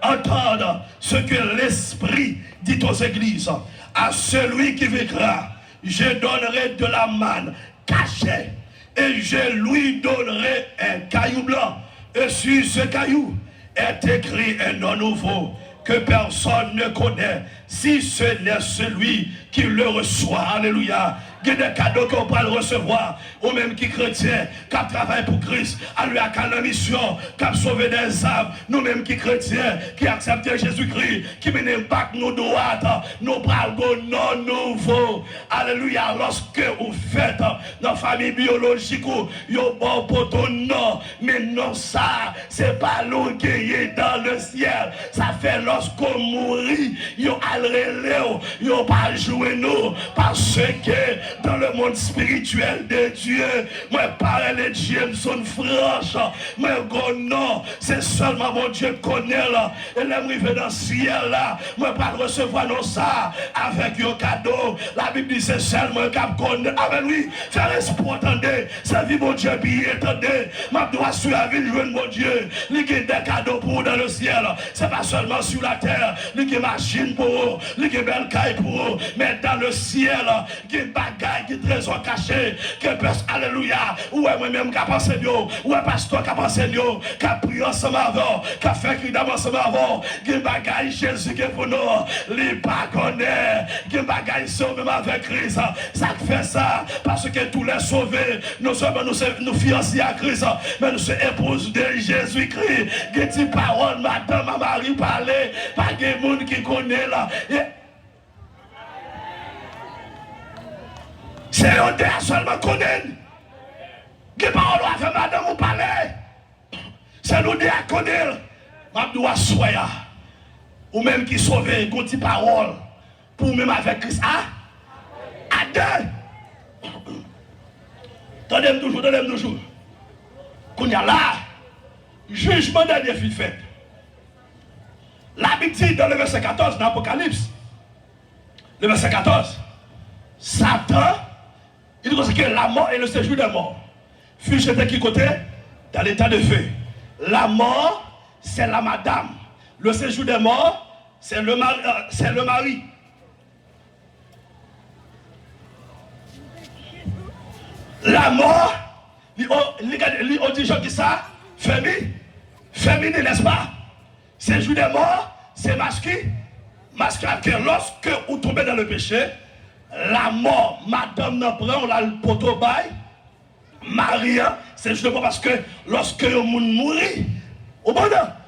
entende ce que l'Esprit dit aux églises. À celui qui vaincra, je donnerai de la manne cachée et je lui donnerai un caillou blanc. Et sur ce caillou est écrit un nom nouveau que personne ne connaît, si ce n'est celui qui le reçoit. Alléluia. Il y a des cadeaux qu'on peut recevoir, ou même qui chrétien, qui travaille pour Christ, à lui à la mission, qui a sauvé des âmes, nous-mêmes qui chrétiens, qui acceptent Jésus-Christ, qui mènent pas nous droite, nous prenons non nouveau. Alléluia. Lorsque vous faites dans la famille biologique, vous bon pour ton nom, mais non, ça, c'est pas l'eau qui est dans le ciel. Ça fait lorsqu'on mourit, vous allez vous pas jouer nous, parce que dans le monde spirituel de Dieu. Moi, parle de Dieu, son franche. Moi, non, c'est seulement mon Dieu connaît là. Et l'arrivée dans le ciel là. Moi, pas recevoir non ça avec un cadeau. La Bible dit c'est seulement cap connaît. Avec lui, faire espoir, attendez. Ça vit mon Dieu bien, attendez. Ma doit sur la ville, jouer mon Dieu. Il y a des cadeaux pour dans le ciel. C'est pas seulement sur la terre. Il y a des machines pour eux. Il y a des belles cailles pour eux. Mais dans le ciel, il y a des bagailles qui trésors cachés. Que personne, alléluia. Ou est moi-même qui a pensé Dieu. Ou est pasteur qui a pensé Dieu. Qui a prié ensemble avant. Qui a fait cri d'amour ensemble avant. Il y a des bagailles Jésus qui est pour nous. Les pas connaît. Il y a des bagailles sauvés même avec Christ. Ça fait ça. Parce que tous les sauvés, nous sommes nous fiancés à Christ. Mais nous sommes épouses de Jésus-Christ. Il y a des paroles, madame, ma Marie parlait. Pas de monde qui connaît là. C'est un terre seulement connaît. Qui parole avec madame ou parler. C'est nous qui connaît. Ma doit soyer. Ou même qui sauve, qu'on dit parole. Pour même avec Christ. À deux. Tendez-moi toujours. Qu'on y a là. Jugement dernier fut fait. La Bible dit dans le verset 14 dans l'Apocalypse. Le verset 14. Satan, il dit que la mort et le séjour des morts fut jeté qui côté? Dans l'état de feu. La mort, c'est la madame. Le séjour des morts, c'est le mari. La mort, on dit qui ça? Féminin, n'est-ce pas? Séjour des morts, c'est masculin. Masculin, que lorsque vous tombez dans le péché, la mort, madame n'en prend, on l'a le poteau bail. Maria, c'est justement parce que lorsque vous mourrez, au bon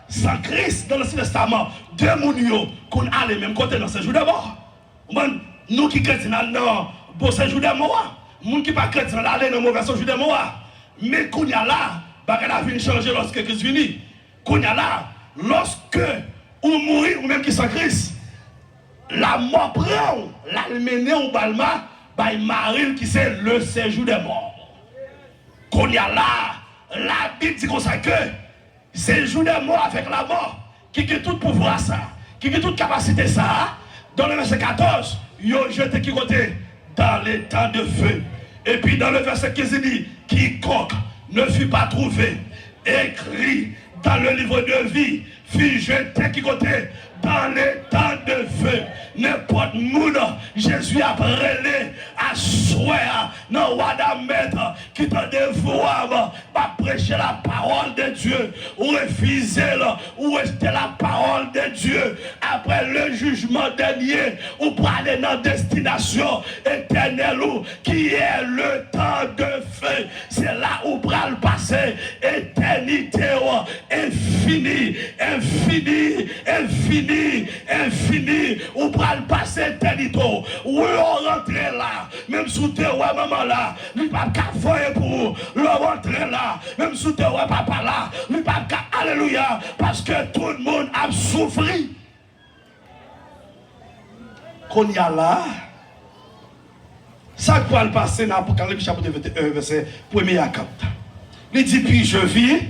sans Christ dans le Testament, deux mounios qu'on a les mêmes côtés dans ce jour de mort. Nous qui chrétiens dans bon séjour de mort, nous qui pas chrétiens dans le mauvais séjour de mort. Mais qu'on y a là, la vie changer lorsque Christ vient. Qu'on y a là, lorsque vous mourrez ou même qui sans Christ, la mort prend, l'almené ou balma, by Marie qui c'est le séjour des morts. Qu'on y a là, la Bible dit comme ça que séjour des morts avec la mort, qui a tout pouvoir ça, qui a toute capacité ça, dans le verset 14, yo jeté qui côté dans les temps de feu. Et puis dans le verset 15 il dit, quiconque ne fut pas trouvé, écrit dans le livre de vie, fut jeté qui côté dans les temps de feu. N'importe monde, Jésus a brûlé à souhait dans Wadamet qui t'a dévoué pas prêcher la parole de Dieu ou refuser ou rester la parole de Dieu après le jugement dernier ou pour aller dans destination éternelle qui est le temps de feu. C'est là où pour le passer éternité infinie, ou pour le passer éternité. Ou on rentre là, même sous tes ouais maman là, lui pas qu'à faire pour le rentrer là, même sous tes ouais papa là, lui pas qu'à alléluia, parce que tout le monde a souffert. Qu'on y a là, ça peut le passer dans l'Apocalypse chapitre 21, verset 1er à 4. Il dit, puis je vis,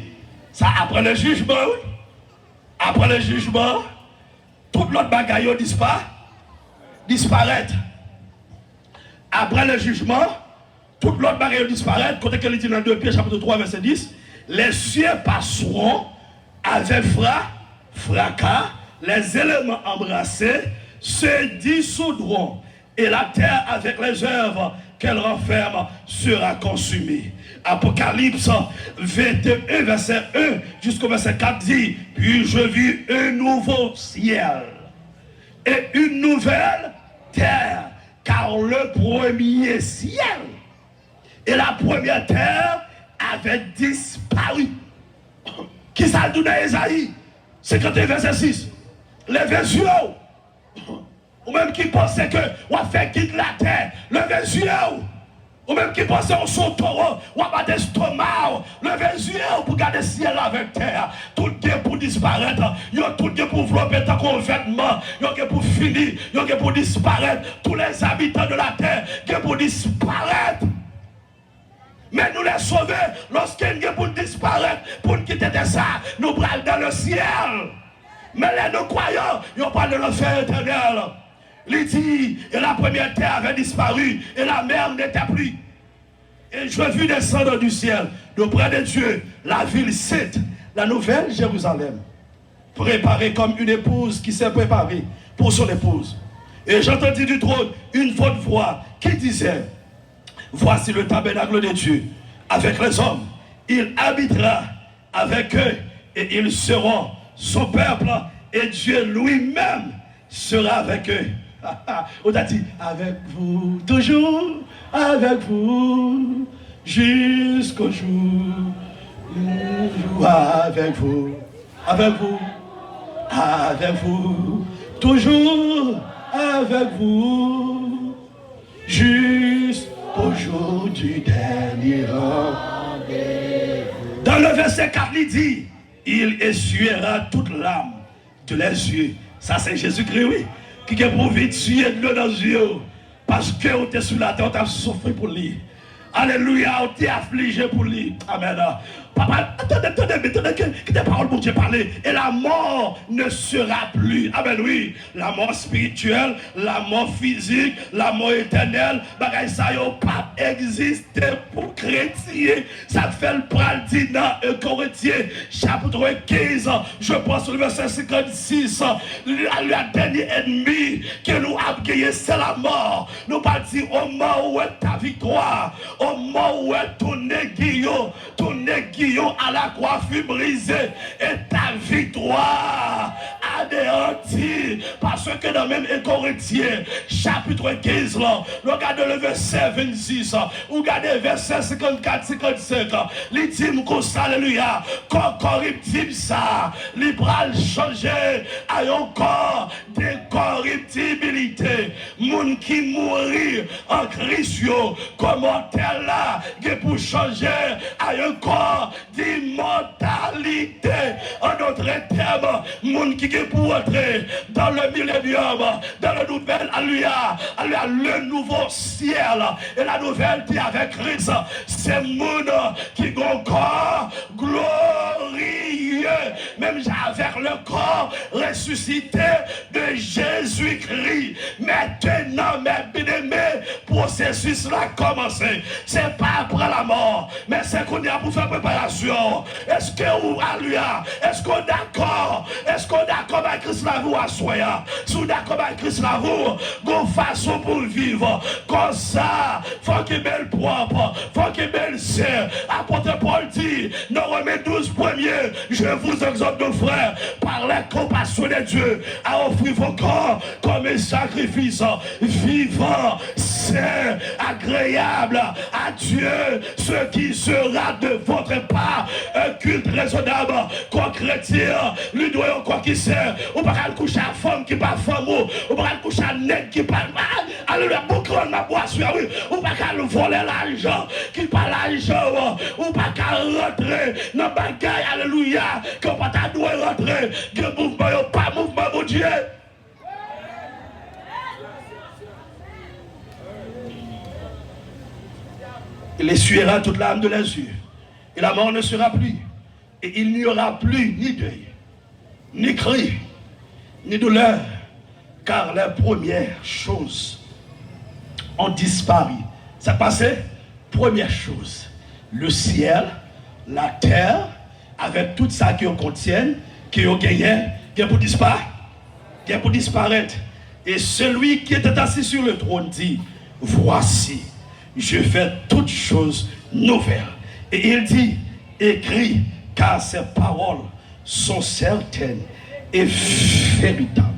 ça après le jugement, oui. Après le jugement, toute l'autre bagaille disparaît. Après le jugement, toute l'autre bagaille disparaît. Côté que il dit dans 2 Pierre chapitre 3 verset 10, les cieux passeront avec fracas, les éléments embrassés se dissoudront et la terre avec les œuvres qu'elle renferme sera consumée. Apocalypse 21 verset 1 jusqu'au verset 4 dit, puis je vis un nouveau ciel et une nouvelle terre, car le premier ciel et la première terre avaient disparu. Qui ça dit dans Esaïe 51 verset 6? Levez les yeux, ou même qui pensait que on va faire quitter la terre, levez les yeux. Ou même qui pense en son taureau, ou à des estomacs, levez les yeux pour garder le ciel avec terre. Tout est pour disparaître, il y a tout est pour envelopper tant qu'on vêtement, il y a pour finir, il y a pour disparaître. Tous les habitants de la terre, il y a pour disparaître. Mais nous les sauver, lorsqu'il y a pour disparaître, pour quitter ça, nous brûlons dans le ciel. Mais les non-croyants, ils ont pas de l'enfer éternel. Il dit, et la première terre avait disparu, et la mer n'était plus. Et je vis descendre du ciel, auprès de Dieu, la ville sainte, la nouvelle Jérusalem, préparée comme une épouse qui s'est préparée pour son épouse. Et j'entendis du trône une forte voix qui disait, voici le tabernacle de Dieu avec les hommes. Il habitera avec eux et ils seront son peuple et Dieu lui-même sera avec eux. On a dit avec vous, toujours avec vous, jusqu'au jour, avec vous, avec vous, avec vous, toujours avec vous, jusqu'au jour du dernier rendez-vous. Dans le verset 4, il dit, il essuiera toute l'âme de les yeux. Ça c'est Jésus-Christ, oui. Qui est pour vite tuer de l'eau dans les yeux. Parce que on était sur la terre, on a souffert pour lui. Alléluia, on t'est affligé pour lui. Amen. Papa, attendez, que tes paroles pour Dieu parler. Et la mort ne sera plus. Amen, oui. La mort spirituelle, la mort physique, la mort éternelle. Bagay ça yo pas exister pour chrétien. Ça fait le pral dit dans Corinthiens, chapitre 15. Je pense le verset 56. Le dernier ennemi que nous avons gagné, c'est la mort. Nous pas dire au mort où est ta victoire. Au mort où est ton aiguillon à la croix fut brisé et ta victoire anéantie. Parce que dans même Corinthiens, chapitre 15, là, regardez le verset 26, regardez le verset 54-55, il dit comme ça, alléluia, corruptible ça, il va changer à un corps d'incorruptibilité. Moun qui mourit en Christ, comment tel là, pour changer à un corps d'immortalité. En d'autres termes, monde qui est pour entrer dans le millénium, dans le nouvel, alléluia, le nouveau ciel et la nouvelle vie avec Christ, c'est monde qui a un corps glorieux, même avec le corps ressuscité de Jésus-Christ. Maintenant, mes bien-aimés, processus l'a commencé. C'est pas après la mort, mais c'est qu'on y a pour faire préparation. Est-ce que vous, alléluia, est-ce qu'on est d'accord? Est-ce qu'on est d'accord avec Christ la vous à soya? Si vous êtes d'accord avec Christ la vous, une façon pour vivre comme ça, faut qu'il belle propre, faut qu'il belle saint. Apôtre Paul dit, dans Romains 12 premiers, je vous exhorte nos frères, par la compassion de Dieu, à offrir vos corps comme un sacrifice vivant, saint, agréable à Dieu, ce qui sera de votre part un culte raisonnable, quoi chrétien, lui doit quoi qui sert, ou pas qu'elle couche à femme qui pas femme, ou pas qu'elle couche à nègre qui pas mal, alléluia, beaucoup de ma boisson, oui, ou pas qu'elle voler l'argent, qui pas l'argent, ou pas qu'elle rentrer dans le bagaille, alléluia, qu'on pas ta doit rentrer, que mouvement, pas mouvement, mon Dieu. Il essuiera toute l'âme de les yeux. Et la mort ne sera plus. Et il n'y aura plus ni deuil, ni cri, ni douleur. Car les premières choses ont disparu. Ça passait, première chose. Le ciel, la terre, avec tout ça qui contiennent, qui ont gagné, qui pour disparaître. Et celui qui était assis sur le trône dit, voici, je fais toutes choses nouvelles. Et il dit, écris, car ces paroles sont certaines et véritables.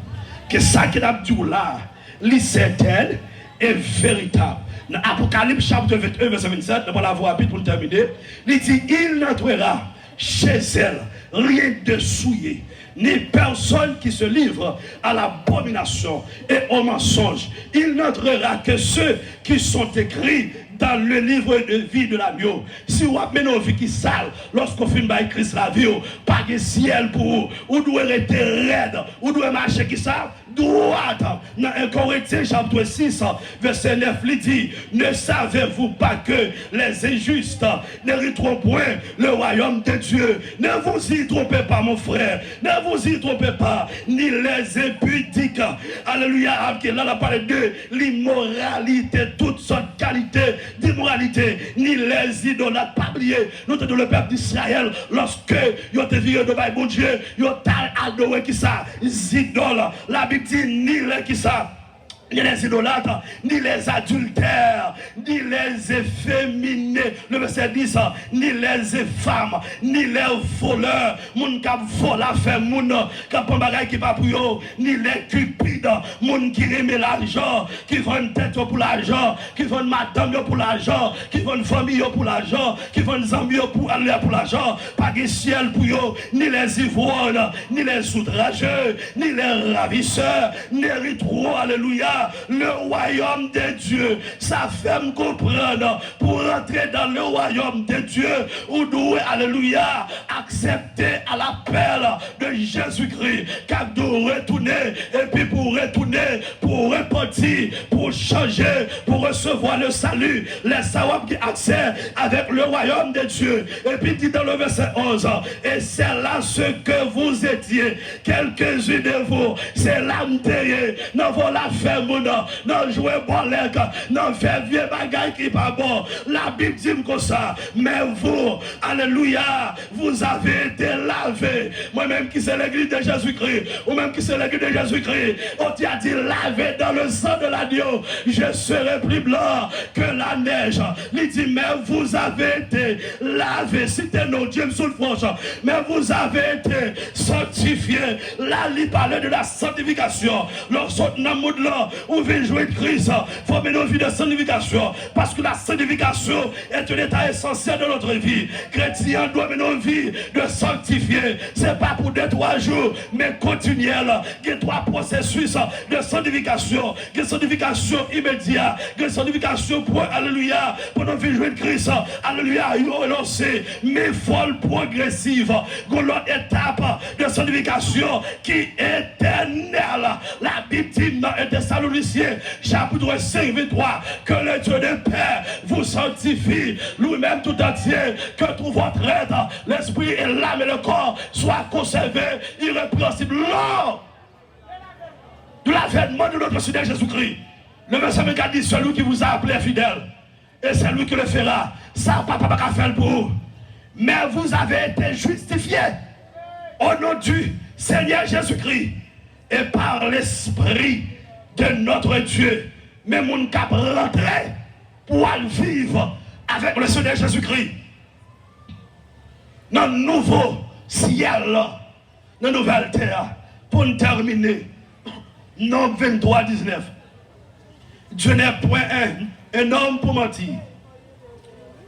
Que ça qui a dit là, les certaines et véritables. Dans Apocalypse chapitre 21, verset 27, on va la voir rapide pour terminer. Il dit, il n'entrera chez elle rien de souillé, ni personne qui se livre à l'abomination et au mensonge. Il n'entrera que ceux qui sont écrits dans le livre de vie de l'agneau. Si vous avez une vie qui sale, lorsqu'on finit par Christ la vie, pas de ciel pour vous, ou doit rester raide, ou doit marcher qui ça, droite. Dans 1 Corinthiens chapitre 6, verset 9, il dit, ne savez-vous pas que les injustes n'hériteront point le royaume de Dieu? Ne vous y trompez pas, mon frère, ne vous y trompez pas, ni les impudiques. Alléluia, là on a parlé de l'immoralité, toutes sortes de qualités d'immoralité, ni les idolâtres. Pas oublier, nous sommes le peuple d'Israël, lorsque ils ont été virés de bon Dieu, ils ont adoré qui ça, les idoles. La Bible dit ni les qui ça, ni les idolâtres, ni les adultères, ni les efféminés, le verset 10, ni les femmes, ni les voleurs, moun qui volent la fait, moun qui prend bagay qui pas pour eux, ni les cupides, moun qui aiment l'argent, qui vendent tête pour l'argent, qui vendent madame pour l'argent, qui vendent famille pour l'argent, qui vendent amis pour aller pour l'argent, pas de ciel pour eux, ni les ivrognes, ni les outrageux, ni les ravisseurs, ni les trop, alléluia. Le royaume de Dieu, ça fait me comprendre, pour entrer dans le royaume de Dieu, vous devez, alléluia, accepter à l'appel de Jésus-Christ, car vous retourner, et puis pour retourner, pour repentir, pour changer, pour recevoir le salut, les savoirs qui accès avec le royaume de Dieu. Et puis dit dans le verset 11, et c'est là ce que vous étiez, quelques-uns de vous, c'est l'âme terrée, non, vous la ferme. Non, jouer bolek, non, faire vieux bagaille qui pas bon. La Bible dit comme ça. Mais vous, alléluia, vous avez été lavés. Moi-même qui c'est l'église de Jésus-Christ, ou même qui c'est l'église de Jésus-Christ, on t'a dit lavé dans le sang de l'agneau. Je serai plus blanc que la neige. Il dit, mais vous avez été lavés. C'était nos Dieu sous le franche. Mais vous avez été sanctifiés. Là, il parlait de la sanctification. Lorsqu'on a là, on veut jouer de Christ, il faut mener une vie de sanctification, parce que la sanctification est un état essentiel de notre vie. Chrétien doit mener une vie de sanctifier. Ce n'est pas pour 2-3 jours, mais continuel. Il y a 3 processus de sanctification. Il y a sanctification immédiate, il y a sanctification pour, alléluia, pour notre vie jouer de Christ. Alléluia, il a lancé, mais folle progressive. Il y a l'autre étape de sanctification qui est éternelle. La Bible dit dans Thessaloniciens, chapitre 5, 23, que le Dieu de paix vous sanctifie, lui-même tout entier, que tout votre être, l'esprit et l'âme et le corps soient conservés irrépréhensibles lors de l'avènement de notre Seigneur Jésus-Christ. Le verset 24 dit, celui qui vous a appelé fidèle, et c'est lui qui le fera. Ça, papa, pas faire pour vous. Mais vous avez été justifiés au nom du Seigneur Jésus-Christ et par l'Esprit de notre Dieu. Mais mon cap rentrer pour vivre avec le Seigneur Jésus-Christ dans le nouveau ciel, dans la nouvelle terre. Pour nous terminer, Nombre 23, 19. Dieu n'est point un homme pour mentir,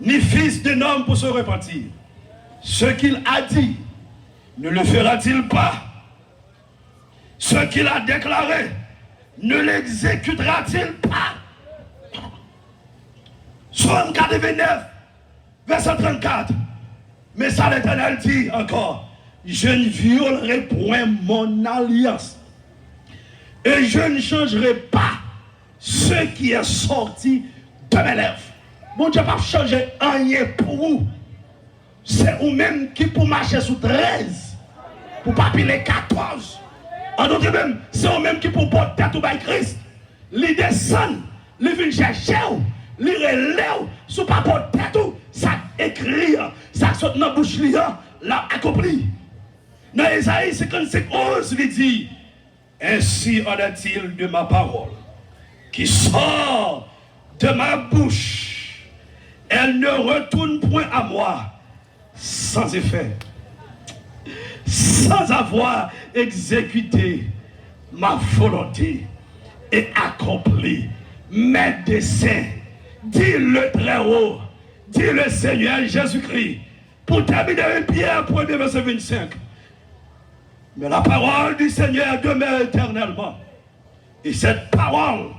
ni fils d'un homme pour se repentir. Ce qu'il a dit, ne le fera-t-il pas? Ce qu'il a déclaré, ne l'exécutera-t-il pas? Psaume 89, verset 34. Mais ça, l'Éternel dit encore, je ne violerai point mon alliance et je ne changerai pas ce qui est sorti de mes lèvres. Bon Dieu n'a pas changé rien pour vous. C'est vous-même qui pour marcher sous 13, pour pas piler 14. En d'autres même, c'est vous-même qui pour porter tout par Christ. Ils descendent, ils viennent chercher, ils relèvent, sous pas porter tout, ça écrit, ça saute dans la bouche, l'a accompli. Dans Isaïe 55, 11, il dit, ainsi en est-il de ma parole, qui sort de ma bouche, elle ne retourne point à moi, sans effet, sans avoir exécuté ma volonté et accompli mes desseins, dit le Très-Haut, dit le Seigneur Jésus-Christ. Pour terminer, Pierre, 1er verset 25. Mais la parole du Seigneur demeure éternellement. Et cette parole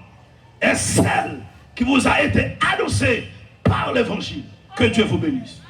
est celle qui vous a été annoncée par l'évangile. Que Dieu vous bénisse.